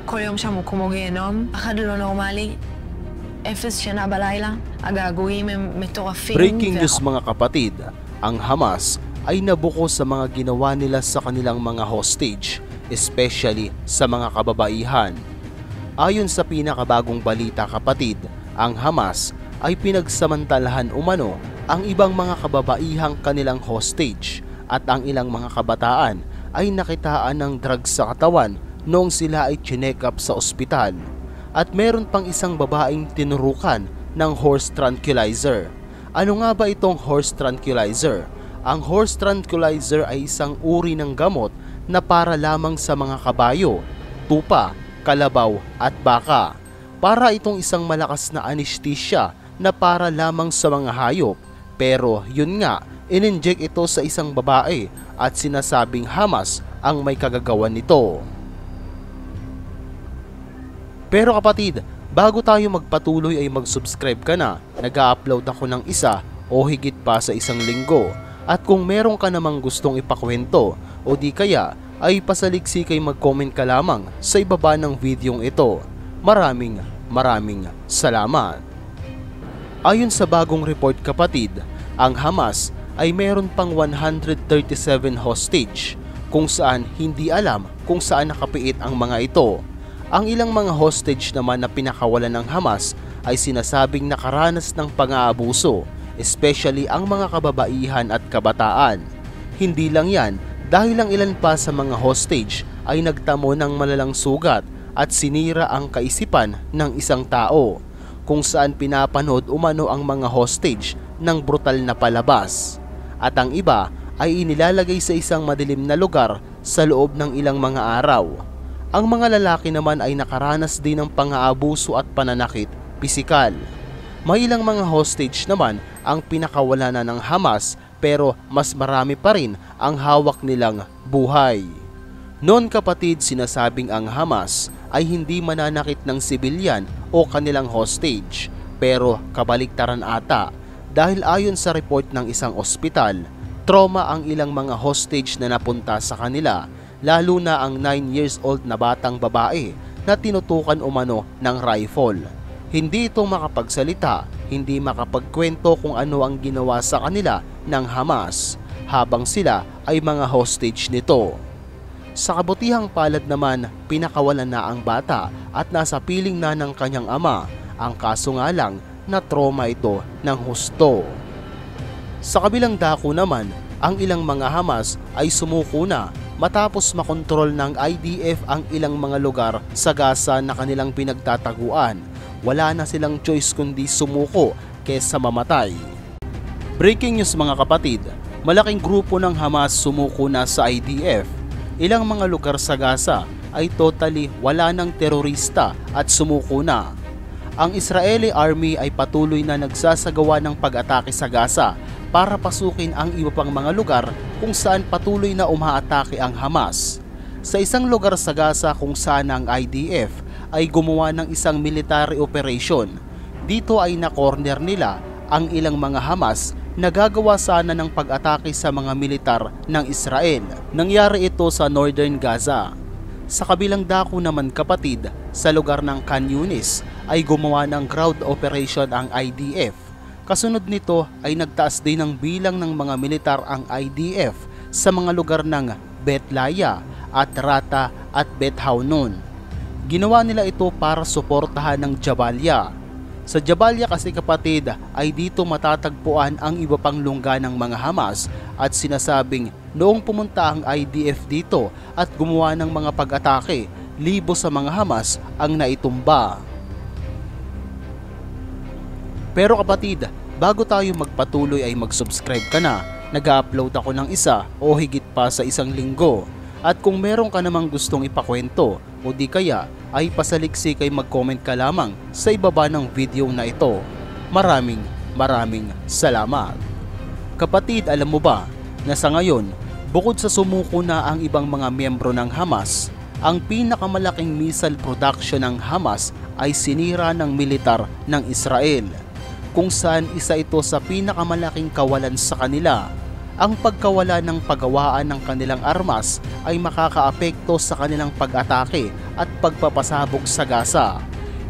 כל יום שם הוא כמו גיהנום, אחד לא נורמלי, אפס שינה בלילה, הגעגועים הם מטורפים. Breaking news mga kapatid, ang Hamas ay nabuko sa mga ginawa nila sa kanilang mga hostage, especially sa mga kababaihan. Ayon sa pinakabagong balita kapatid, ang Hamas ay pinagsamantalahan umano ang ibang mga kababaihang kanilang hostage at ang ilang mga kabataan ay nakitaan ng drugs sa katawan noong sila ay chinek up sa ospital. At meron pang isang babaeng tinurukan ng horse tranquilizer. Ano nga ba itong horse tranquilizer? Ang horse tranquilizer ay isang uri ng gamot na para lamang sa mga kabayo, tupa, kalabaw at baka. Para itong isang malakas na anesthesia na para lamang sa mga hayop. Pero yun nga, in-inject ito sa isang babae at sinasabing Hamas ang may kagagawan nito. Pero kapatid, bago tayo magpatuloy ay mag-subscribe ka na. Nag-a-upload ako ng isa o higit pa sa isang linggo. At kung meron ka namang gustong ipakwento o di kaya ay pasaliksi kay mag-comment ka lamang sa ibaba ng videong ito. Maraming salamat. Ayon sa bagong report kapatid, ang Hamas ay meron pang 137 hostage kung saan hindi alam kung saan nakapiit ang mga ito. Ang ilang mga hostage naman na pinakawalan ng Hamas ay sinasabing nakaranas ng pang-aabuso, especially ang mga kababaihan at kabataan. Hindi lang yan, dahil ang ilan pa sa mga hostage ay nagtamo ng malalang sugat at sinira ang kaisipan ng isang tao, kung saan pinapanood umano ang mga hostage ng brutal na palabas. At ang iba ay inilalagay sa isang madilim na lugar sa loob ng ilang mga araw. Ang mga lalaki naman ay nakaranas din ng pang-aabuso at pananakit pisikal. May ilang mga hostage naman ang pinakawala na ng Hamas, pero mas marami pa rin ang hawak nilang buhay. Noon kapatid, sinasabing ang Hamas ay hindi mananakit ng sibilyan o kanilang hostage, pero kabaliktaran ata, dahil ayon sa report ng isang ospital, trauma ang ilang mga hostage na napunta sa kanila, lalo na ang 9 years old na batang babae na tinutukan umano ng rifle. Hindi ito makapagsalita, hindi makapagkwento kung ano ang ginawa sa kanila ng Hamas habang sila ay mga hostage nito. Sa kabutihang palad naman, pinakawalan na ang bata at nasa piling na ng kanyang ama. Ang kaso nga lang na trauma ito ng husto. Sa kabilang dako naman, ang ilang mga Hamas ay sumuko na matapos makontrol ng IDF ang ilang mga lugar sa Gaza na kanilang pinagtataguan. Wala na silang choice kundi sumuko kesa mamatay. Breaking news mga kapatid, malaking grupo ng Hamas sumuko na sa IDF. Ilang mga lugar sa Gaza ay totally wala ng terorista at sumuko na. Ang Israeli Army ay patuloy na nagsasagawa ng pag-atake sa Gaza para pasukin ang iba pang mga lugar kung saan patuloy na umaatake ang Hamas. Sa isang lugar sa Gaza kung saan ang IDF ay gumawa ng isang military operation, dito ay na-corner nila ang ilang mga Hamas na gagawa sana ng pag-atake sa mga militar ng Israel. Nangyari ito sa Northern Gaza. Sa kabilang dako naman kapatid, sa lugar ng Khan Yunis ay gumawa ng ground operation ang IDF. Kasunod nito ay nagtaas din ng bilang ng mga militar ang IDF sa mga lugar ng Bet Laya at Rata at Bet Haunon. Ginawa nila ito para suportahan ng Jabalia. Sa Jabalia kasi kapatid ay dito matatagpuan ang iba pang lungga ng mga Hamas at sinasabing noong pumunta ang IDF dito at gumawa ng mga pag-atake, libo sa mga Hamas ang naitumba. Pero kapatid, bago tayo magpatuloy ay mag-subscribe ka na. Nag-upload ako ng isa o higit pa sa isang linggo. At kung meron ka namang gustong ipakwento o di kaya ay pasaliksi kay mag-comment ka lamang sa ibaba ng video na ito. Maraming salamat. Kapatid, alam mo ba na sa ngayon, bukod sa sumuko na ang ibang mga miyembro ng Hamas, ang pinakamalaking missile production ng Hamas ay sinira ng militar ng Israel, kung saan isa ito sa pinakamalaking kawalan sa kanila. ang pagkawala ng paggawaan ng kanilang armas ay makakaapekto sa kanilang pag-atake at pagpapasabog sa Gaza.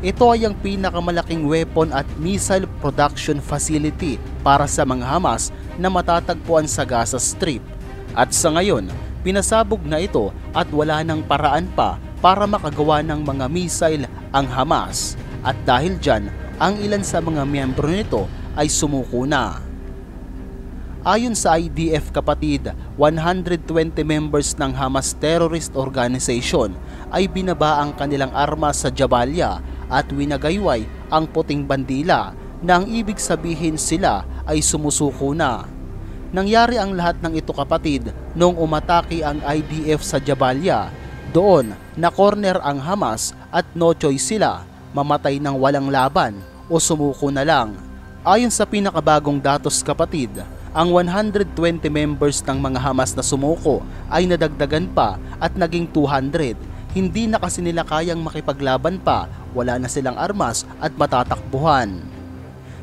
Ito ay ang pinakamalaking weapon at missile production facility para sa mga Hamas na matatagpuan sa Gaza Strip. At sa ngayon, pinasabog na ito at wala nang paraan pa para makagawa ng mga missile ang Hamas. At dahil dyan, ang ilan sa mga miyembro nito ay sumuko na. Ayon sa IDF kapatid, 120 members ng Hamas terrorist organization ay binaba ang kanilang armas sa Jabalia at winagayway ang puting bandila na ang ibig sabihin sila ay sumusuko na. Nangyari ang lahat ng ito kapatid noong umatake ang IDF sa Jabalia. Doon na corner ang Hamas at no choice sila, mamatay ng walang laban o sumuko na lang. Ayon sa pinakabagong datos kapatid, ang 120 members ng mga Hamas na sumuko ay nadagdagan pa at naging 200. Hindi na kasi nila kayang makipaglaban pa, wala na silang armas at matatakbuhan.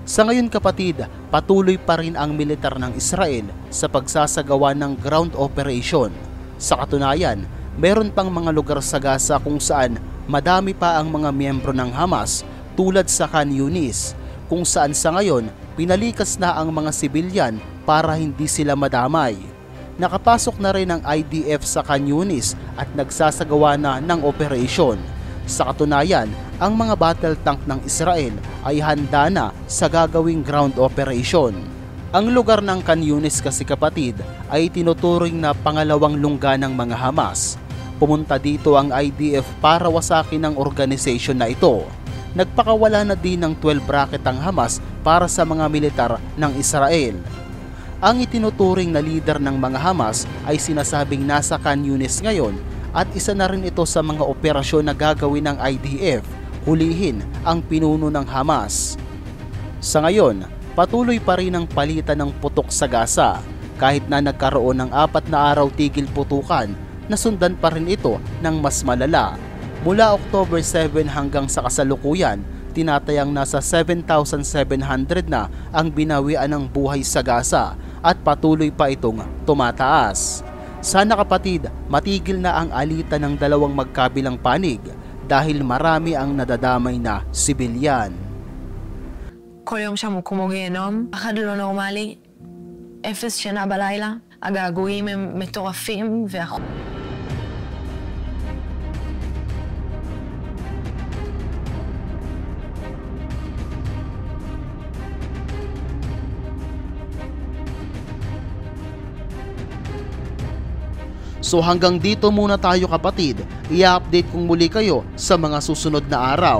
Sa ngayon kapatid, patuloy pa rin ang militar ng Israel sa pagsasagawa ng ground operation. Sa katunayan, meron pang mga lugar sa Gaza kung saan madami pa ang mga miyembro ng Hamas tulad sa Khan Yunis, kung saan sa ngayon pinalikas na ang mga sibilyan para hindi sila madamay. Nakapasok na rin ang IDF sa Khan Yunis at nagsasagawa na ng operasyon. Sa katunayan, ang mga battle tank ng Israel ay handa na sa gagawing ground operation. Ang lugar ng Khan Yunis kasi kapatid ay tinuturing na pangalawang lungga ng mga Hamas. Pumunta dito ang IDF para wasakin ang organisasyon na ito. Nagpakawala na din ng 12 rocket ang Hamas para sa mga militar ng Israel. Ang itinuturing na leader ng mga Hamas ay sinasabing nasa Khan Yunis ngayon at isa na rin ito sa mga operasyon na gagawin ng IDF, hulihin ang pinuno ng Hamas. Sa ngayon, patuloy pa rin ang palitan ng putok sa Gaza. Kahit na nagkaroon ng 4 na araw tigil putukan, nasundan pa rin ito ng mas malala. Mula October 7 hanggang sa kasalukuyan, tinatayang nasa 7,700 na ang binawian ng buhay sa Gaza at patuloy pa itong tumataas. Sana kapatid, matigil na ang alitan ng dalawang magkabilang panig dahil marami ang nadadamay na sibilyan. כל יום שם הוא כמו גיהנום, פחד לא נורמלי, 0 שינה בלילה, הגעגועים הם מטורפים So hanggang dito muna tayo kapatid, i-update kong muli kayo sa mga susunod na araw.